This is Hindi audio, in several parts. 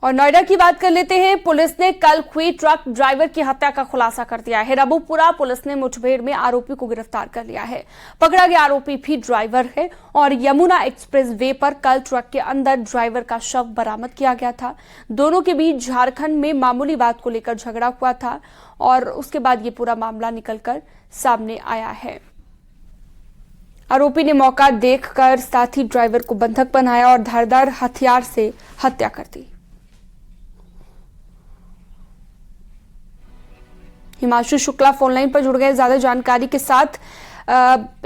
और नोएडा की बात कर लेते हैं। पुलिस ने कल हुई ट्रक ड्राइवर की हत्या का खुलासा कर दिया है। रबुपुरा पुलिस ने मुठभेड़ में आरोपी को गिरफ्तार कर लिया है। पकड़ा गया आरोपी भी ड्राइवर है और यमुना एक्सप्रेस वे पर कल ट्रक के अंदर ड्राइवर का शव बरामद किया गया था। दोनों के बीच झारखंड में मामूली बात को लेकर झगड़ा हुआ था और उसके बाद ये पूरा मामला निकलकर सामने आया है। आरोपी ने मौका देखकर साथी ड्राइवर को बंधक बनाया और धारदार हथियार से हत्या कर दी। हिमांशु शुक्ला फोनलाइन पर जुड़ गए ज्यादा जानकारी के साथ।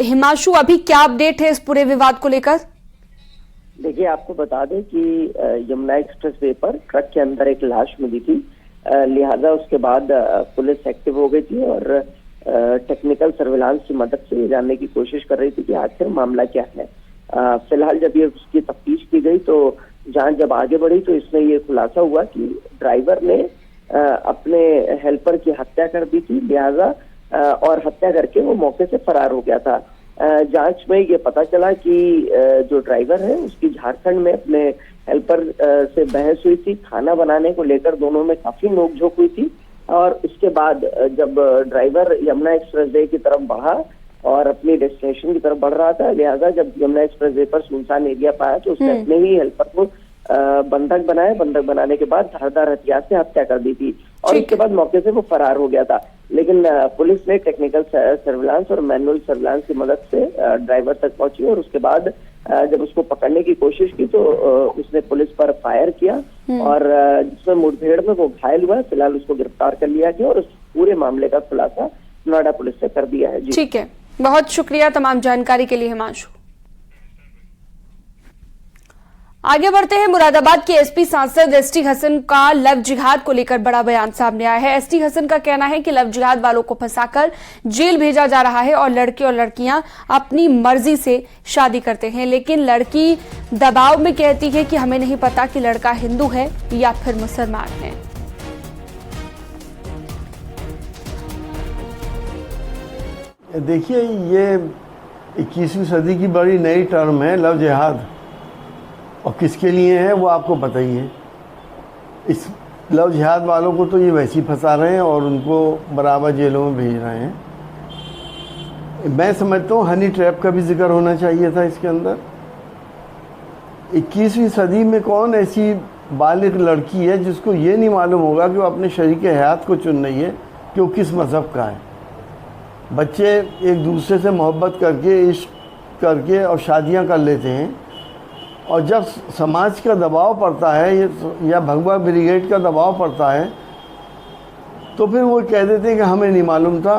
हिमांशु, अभी क्या अपडेट है इस पूरे विवाद को लेकर? देखिए, आपको बता दें कि यमुना एक्सप्रेस वे पर ट्रक के अंदर एक लाश मिली थी, लिहाजा उसके बाद पुलिस एक्टिव हो गई थी और टेक्निकल सर्विलांस की मदद से ये जानने की कोशिश कर रही थी कि आखिर मामला क्या है। फिलहाल जब ये उसकी तफ्तीश की गई तो जांच जब आगे बढ़ी तो इसमें ये खुलासा हुआ कि ड्राइवर ने अपने हेल्पर की हत्या कर दी थी, लिहाजा और हत्या करके वो मौके से फरार हो गया था। जांच में ये पता चला कि जो ड्राइवर है उसकी झारखंड में अपने हेल्पर से बहस हुई थी, खाना बनाने को लेकर दोनों में काफी नोकझोंक हुई थी और उसके बाद जब ड्राइवर यमुना एक्सप्रेस वे की तरफ बढ़ा और अपनी डेस्टिनेशन की तरफ बढ़ रहा था, लिहाजा जब यमुना एक्सप्रेस वे पर सुनसान एरिया पाया तो उसने अपने ही हेल्पर को बंधक बनाया। बंधक बनाने के बाद धारदार हथियार से हत्या कर दी थी और उसके बाद मौके से वो फरार हो गया था। लेकिन पुलिस ने टेक्निकल सर्विलांस और मैनुअल सर्विलांस की मदद से ड्राइवर तक पहुंची और उसके बाद जब उसको पकड़ने की कोशिश की तो उसने पुलिस पर फायर किया और जिसमें मुठभेड़ में वो घायल हुआ। फिलहाल उसको गिरफ्तार कर लिया गया और उस पूरे मामले का खुलासा नोएडा पुलिस ने कर दिया है। जी ठीक है, बहुत शुक्रिया तमाम जानकारी के लिए हिमांशु। आगे बढ़ते हैं। मुरादाबाद के एसपी सांसद एसटी हसन का लव जिहाद को लेकर बड़ा बयान सामने आया है। एसटी हसन का कहना है कि लव जिहाद वालों को फंसाकर जेल भेजा जा रहा है और लड़के और लड़कियां अपनी मर्जी से शादी करते हैं, लेकिन लड़की दबाव में कहती है कि हमें नहीं पता कि लड़का हिंदू है या फिर मुसलमान है। देखिए, ये 21वीं सदी की बड़ी नई टर्म है लव जिहाद, और किसके लिए है वो आपको पता ही है। इस लव जिहाद वालों को तो ये वैसे ही फंसा रहे हैं और उनको बराबर जेलों में भेज रहे हैं। मैं समझता हूँ हनी ट्रैप का भी जिक्र होना चाहिए था इसके अंदर। 21वीं सदी में कौन ऐसी बालिग लड़की है जिसको ये नहीं मालूम होगा कि वो अपने शरीक हयात को चुन रही है कि वो किस मज़हब का है। बच्चे एक दूसरे से मोहब्बत करके, इश्क करके और शादियाँ कर लेते हैं, और जब समाज का दबाव पड़ता है या भगवा ब्रिगेड का दबाव पड़ता है तो फिर वो कह देते हैं कि हमें नहीं मालूम था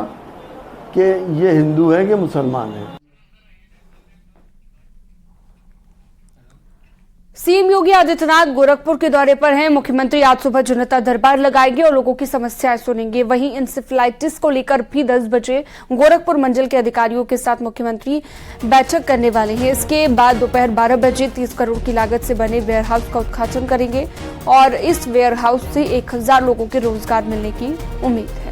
कि ये हिंदू है कि मुसलमान है। सीएम योगी आदित्यनाथ गोरखपुर के दौरे पर हैं। मुख्यमंत्री आज सुबह जनता दरबार लगाएंगे और लोगों की समस्याएं सुनेंगे। वहीं इंसेफ्लाइटिस को लेकर भी 10 बजे गोरखपुर मंडल के अधिकारियों के साथ मुख्यमंत्री बैठक करने वाले हैं। इसके बाद दोपहर 12 बजे 30 करोड़ की लागत से बने वेयर हाउस का उद्घाटन करेंगे और इस वेयर हाउस से 1000 लोगों के रोजगार मिलने की उम्मीद है।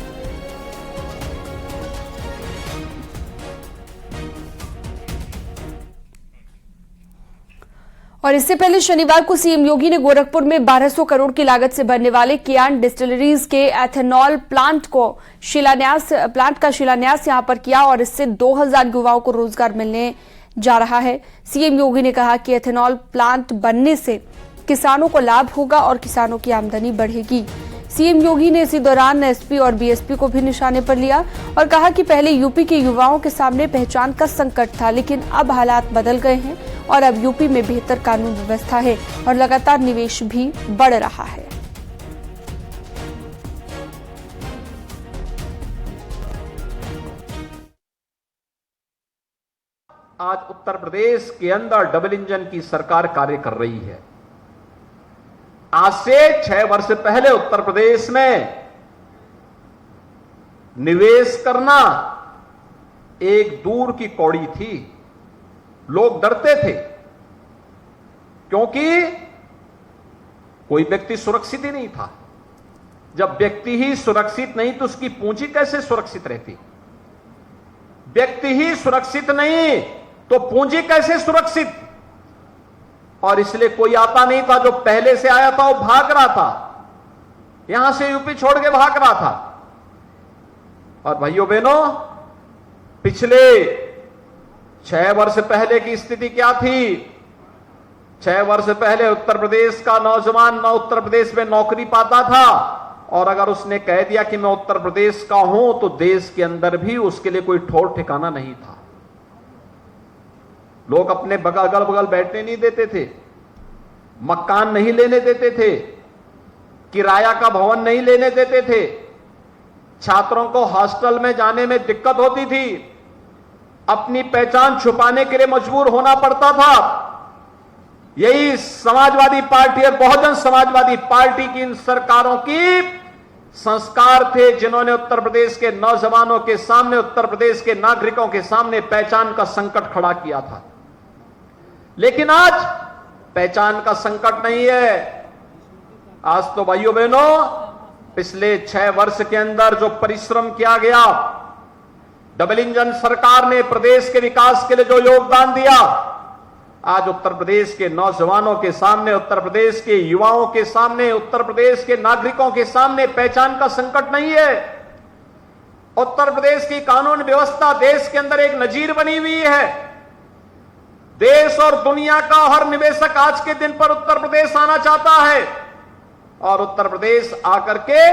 और इससे पहले शनिवार को सीएम योगी ने गोरखपुर में 1200 करोड़ की लागत से बनने वाले कियान डिस्टिलरीज के एथेनॉल प्लांट का शिलान्यास यहां पर किया और इससे 2000 युवाओं को रोजगार मिलने जा रहा है। सीएम योगी ने कहा कि एथेनॉल प्लांट बनने से किसानों को लाभ होगा और किसानों की आमदनी बढ़ेगी। सीएम योगी ने इसी दौरान एसपी और बीएसपी को भी निशाने पर लिया और कहा कि पहले यूपी के युवाओं के सामने पहचान का संकट था, लेकिन अब हालात बदल गए हैं और अब यूपी में बेहतर कानून व्यवस्था है और लगातार निवेश भी बढ़ रहा है। आज उत्तर प्रदेश के अंदर डबल इंजन की सरकार कार्य कर रही है। आज से 6 वर्ष पहले उत्तर प्रदेश में निवेश करना एक दूर की कौड़ी थी। लोग डरते थे क्योंकि कोई व्यक्ति सुरक्षित ही नहीं था। जब व्यक्ति ही सुरक्षित नहीं तो उसकी पूंजी कैसे सुरक्षित रहती? व्यक्ति ही सुरक्षित नहीं तो पूंजी कैसे सुरक्षित? और इसलिए कोई आता नहीं था। जो पहले से आया था वो भाग रहा था, यहां से यूपी छोड़ के भाग रहा था। और भाइयों बहनों, पिछले 6 वर्ष पहले की स्थिति क्या थी? 6 वर्ष पहले उत्तर प्रदेश का नौजवान न उत्तर प्रदेश में नौकरी पाता था, और अगर उसने कह दिया कि मैं उत्तर प्रदेश का हूं तो देश के अंदर भी उसके लिए कोई ठौर ठिकाना नहीं था। लोग अपने अगल बगल बैठने नहीं देते थे, मकान नहीं लेने देते थे, किराया का भवन नहीं लेने देते थे, छात्रों को हॉस्टल में जाने में दिक्कत होती थी, अपनी पहचान छुपाने के लिए मजबूर होना पड़ता था। यही समाजवादी पार्टी और बहुजन समाजवादी पार्टी की इन सरकारों की संस्कार थे, जिन्होंने उत्तर प्रदेश के नौजवानों के सामने, उत्तर प्रदेश के नागरिकों के सामने पहचान का संकट खड़ा किया था। लेकिन आज पहचान का संकट नहीं है। आज तो भाइयों बहनों, पिछले 6 वर्ष के अंदर जो परिश्रम किया गया, डबल इंजन सरकार ने प्रदेश के विकास के लिए जो योगदान दिया, आज उत्तर प्रदेश के नौजवानों के सामने, उत्तर प्रदेश के युवाओं के सामने, उत्तर प्रदेश के नागरिकों के सामने पहचान का संकट नहीं है। उत्तर प्रदेश की कानून व्यवस्था देश के अंदर एक नजीर बनी हुई है। देश और दुनिया का हर निवेशक आज के दिन पर उत्तर प्रदेश आना चाहता है, और उत्तर प्रदेश आकर के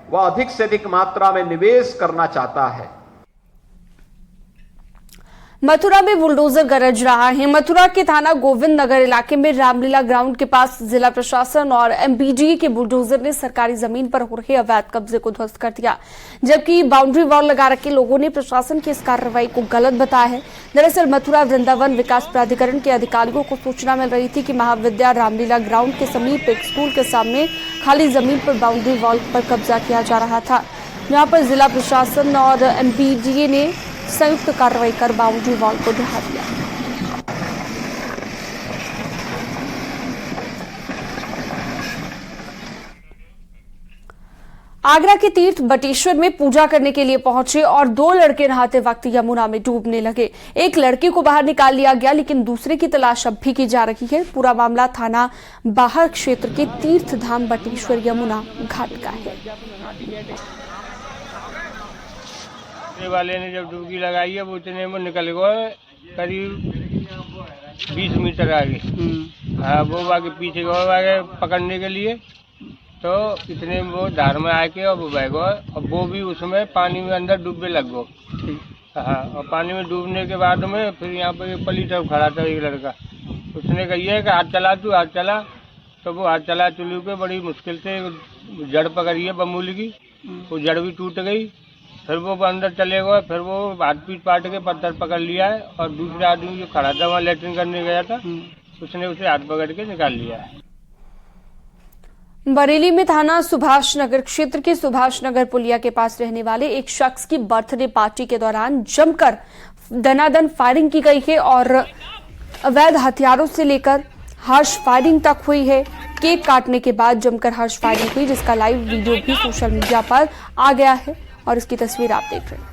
वह अधिक से अधिक मात्रा में निवेश करना चाहता है। मथुरा में बुलडोजर गरज रहा है। मथुरा के थाना गोविंद नगर इलाके में रामलीला ग्राउंड के पास जिला प्रशासन और एमपीडीए के बुलडोजर ने सरकारी जमीन पर हो रहे अवैध कब्जे को ध्वस्त कर दिया, जबकि बाउंड्री वॉल लगा रखे लोगों ने प्रशासन की इस कार्रवाई को गलत बताया है। दरअसल मथुरा वृंदावन विकास प्राधिकरण के अधिकारियों को सूचना मिल रही थी कि महाविद्या रामलीला ग्राउंड के समीप एक स्कूल के सामने खाली जमीन पर बाउंड्री वॉल पर कब्जा किया जा रहा था, जहां पर जिला प्रशासन और एमपीडीए ने संयुक्त कार्रवाई कर बाउंड्री वॉल को ढहा दिया। आगरा के तीर्थ बटेश्वर में पूजा करने के लिए पहुंचे और 2 लड़के नहाते वक्त यमुना में डूबने लगे। एक लड़के को बाहर निकाल लिया गया, लेकिन दूसरे की तलाश अब भी की जा रही है। पूरा मामला थाना बाहर क्षेत्र के तीर्थ धाम बटेश्वर यमुना घाट का है। वाले ने जब डुबकी लगाई है वो इतने में निकल गए करीब 20 मीटर आगे। हाँ, वो बाकी पीछे गए पकड़ने के लिए, तो इतने में वो धार में आके और वो बह गए, और वो भी उसमें पानी में अंदर डूबने लग गए। हाँ, और पानी में डूबने के बाद में फिर यहाँ पे एक पली तरफ खड़ा था एक लड़का, उसने कही कि हाथ चला तू, हाथ चला। तो वो हाथ चला चलू के बड़ी मुश्किल से जड़ पकड़ी है बमूल की, वो जड़ भी टूट गई। फिर वो अंदर चले गए, फिर वो हाथ पीट पाट के पत्थर पकड़ लिया है, और दूसरे आदमी जो खड़ा था वहाँ लेटरिन करने गया था, उसने उसे हाथ पकड़ के निकाल लिया है। बरेली में थाना सुभाष नगर क्षेत्र के सुभाष नगर पुलिया के पास रहने वाले एक शख्स की बर्थडे पार्टी के दौरान जमकर दनादन फायरिंग की गई है और अवैध हथियारों से लेकर हार्श फायरिंग तक हुई है। केक काटने के बाद जमकर हार्श फायरिंग हुई, जिसका लाइव वीडियो भी सोशल मीडिया पर आ गया है और इसकी तस्वीर आप देख रहे हैं।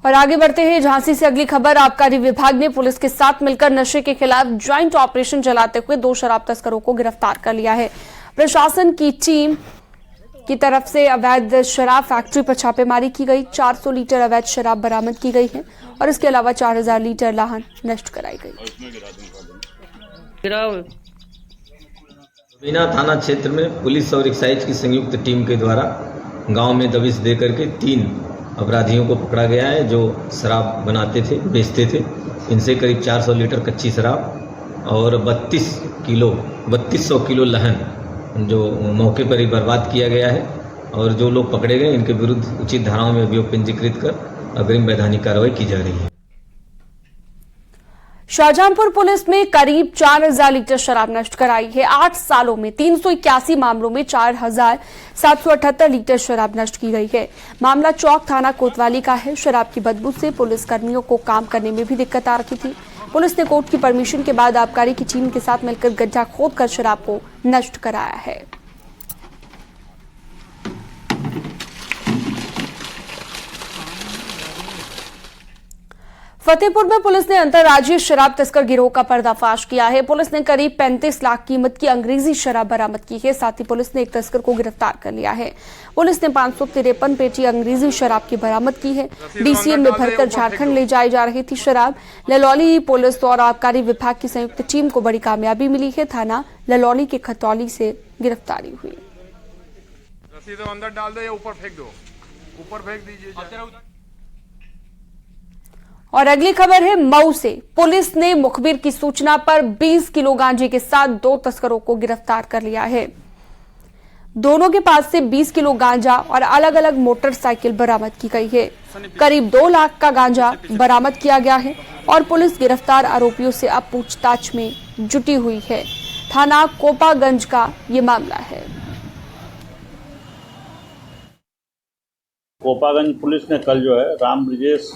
और आगे बढ़ते हैं झांसी से अगली खबर। आबकारी विभाग ने पुलिस के साथ मिलकर नशे के खिलाफ ज्वाइंट ऑपरेशन चलाते हुए 2 शराब तस्करों को गिरफ्तार कर लिया है। प्रशासन की टीम की तरफ से अवैध शराब फैक्ट्री पर छापेमारी की गई, 400 लीटर अवैध शराब बरामद की गई है और इसके अलावा 4000 लीटर लाहन नष्ट कराई गई। बीना थाना क्षेत्र में पुलिस और एक्साइज की संयुक्त टीम के द्वारा गांव में दबिश दे करके 3 अपराधियों को पकड़ा गया है, जो शराब बनाते थे, बेचते थे। इनसे करीब 400 लीटर कच्ची शराब और 3200 किलो लहन जो मौके पर ही बर्बाद किया गया है, और जो लोग पकड़े गए इनके विरुद्ध उचित धाराओं में अभियोग पंजीकृत कर अग्रिम वैधानिक कार्रवाई की जा रही है। शाहजहांपुर पुलिस में करीब 4000 लीटर शराब नष्ट कराई है। 8 सालों में 381 मामलों में 4778 लीटर शराब नष्ट की गई है। मामला चौक थाना कोतवाली का है। शराब की बदबू से पुलिस कर्मियों को काम करने में भी दिक्कत आ रही थी। पुलिस ने कोर्ट की परमिशन के बाद आबकारी की टीम के साथ मिलकर गड्ढा खोदकर शराब को नष्ट कराया है। फतेहपुर में पुलिस ने अंतर्राज्यीय शराब तस्कर गिरोह का पर्दाफाश किया है। पुलिस ने करीब 35 लाख कीमत की अंग्रेजी शराब बरामद की है। साथ ही पुलिस ने एक तस्कर को गिरफ्तार कर लिया है। पुलिस ने 553 पेटी अंग्रेजी शराब की बरामद की है। डीसीएम में भरकर झारखंड ले जाई जा रही थी शराब। ललौली पुलिस और आबकारी विभाग की संयुक्त टीम को बड़ी कामयाबी मिली है। थाना ललौली के खतौली से गिरफ्तारी हुई। रसीद अंदर डाल दो या ऊपर फेंक दो, ऊपर फेंक दीजिए। और अगली खबर है मऊ से। पुलिस ने मुखबिर की सूचना पर 20 किलो गांजे के साथ 2 तस्करों को गिरफ्तार कर लिया है। दोनों के पास से 20 किलो गांजा और अलग अलग मोटरसाइकिल बरामद की गई है। करीब 2 लाख का गांजा बरामद किया गया है और पुलिस गिरफ्तार आरोपियों से अब पूछताछ में जुटी हुई है। थाना कोपागंज का ये मामला है। कोपागंज पुलिस ने कल जो है राम ब्रिजेश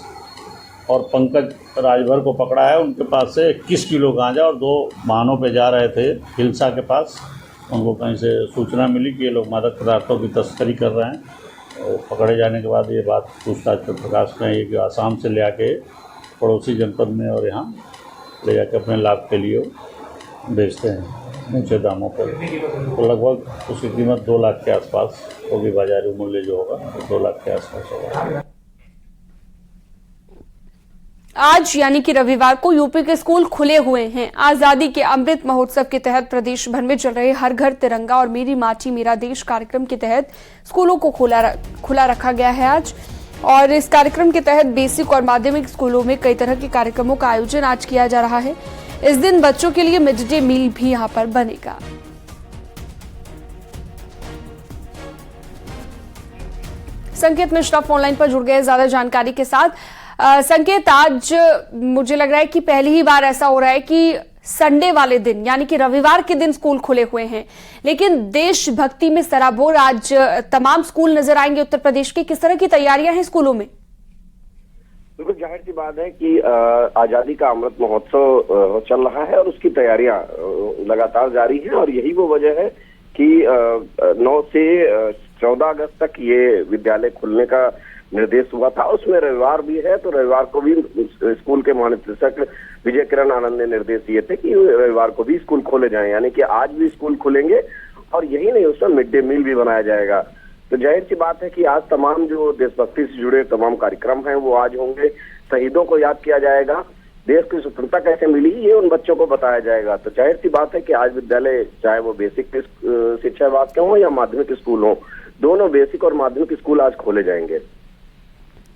और पंकज राजभर को पकड़ा है। उनके पास से 21 किलो गांजा और 2 वाहनों पे जा रहे थे हिलसा के पास। उनको कहीं से सूचना मिली कि ये लोग मादक पदार्थों की तस्करी कर रहे हैं और पकड़े जाने के बाद ये बात पूछताछ पर प्रकाश में आई कि आसाम से ले आके पड़ोसी जनपद में और यहाँ ले जाके अपने लाभ के लिए बेचते हैं ऊँचे दामों पर। तो लगभग उसकी कीमत 2 लाख के आसपास होगी। बाजारी मूल्य जो होगा 2 लाख के आसपास होगा। आज यानी कि रविवार को यूपी के स्कूल खुले हुए हैं। आजादी के अमृत महोत्सव के तहत प्रदेश भर में चल रहे हर घर तिरंगा और मेरी माटी मेरा देश कार्यक्रम के तहत स्कूलों को खुला रखा गया है आज। और इस कार्यक्रम के तहत बेसिक और माध्यमिक स्कूलों में कई तरह के कार्यक्रमों का आयोजन आज किया जा रहा है। इस दिन बच्चों के लिए मिड डे मील भी यहाँ पर बनेगा। संकेत मिश्रा फोनलाइन पर जुड़ गए ज्यादा जानकारी के साथ। संकेत, आज मुझे लग रहा है कि पहली ही बार ऐसा हो रहा है कि संडे वाले दिन यानी कि रविवार के दिन स्कूल खुले हुए हैं, लेकिन देशभक्ति में सराबोर आज तमाम स्कूल नजर आएंगे उत्तर प्रदेश के। किस तरह की तैयारियां हैं स्कूलों में? बिल्कुल जाहिर सी बात है कि आजादी का अमृत महोत्सव चल रहा है और उसकी तैयारियां लगातार जारी हैं। और यही वो वजह है कि 9 से 14 अगस्त तक ये विद्यालय खुलने का निर्देश हुआ था। उसमें रविवार भी है, तो रविवार को भी स्कूल के महानिदेशक विजय किरण आनंद ने निर्देश दिए थे कि रविवार को भी स्कूल खोले जाएं, यानी कि आज भी स्कूल खुलेंगे। और यही नहीं, उसमें मिड डे मील भी बनाया जाएगा। तो जाहिर सी बात है कि आज तमाम जो देशभक्ति से जुड़े तमाम कार्यक्रम हैं वो आज होंगे। शहीदों को याद किया जाएगा, देश की स्वतंत्रता कैसे मिली ये उन बच्चों को बताया जाएगा। तो जाहिर सी बात है कि आज विद्यालय, चाहे वो बेसिक शिक्षा विभाग के हों या माध्यमिक स्कूल हों, दोनों बेसिक और माध्यमिक स्कूल आज खोले जाएंगे।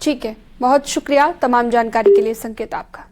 ठीक है, बहुत शुक्रिया तमाम जानकारी के लिए संकेत आपका।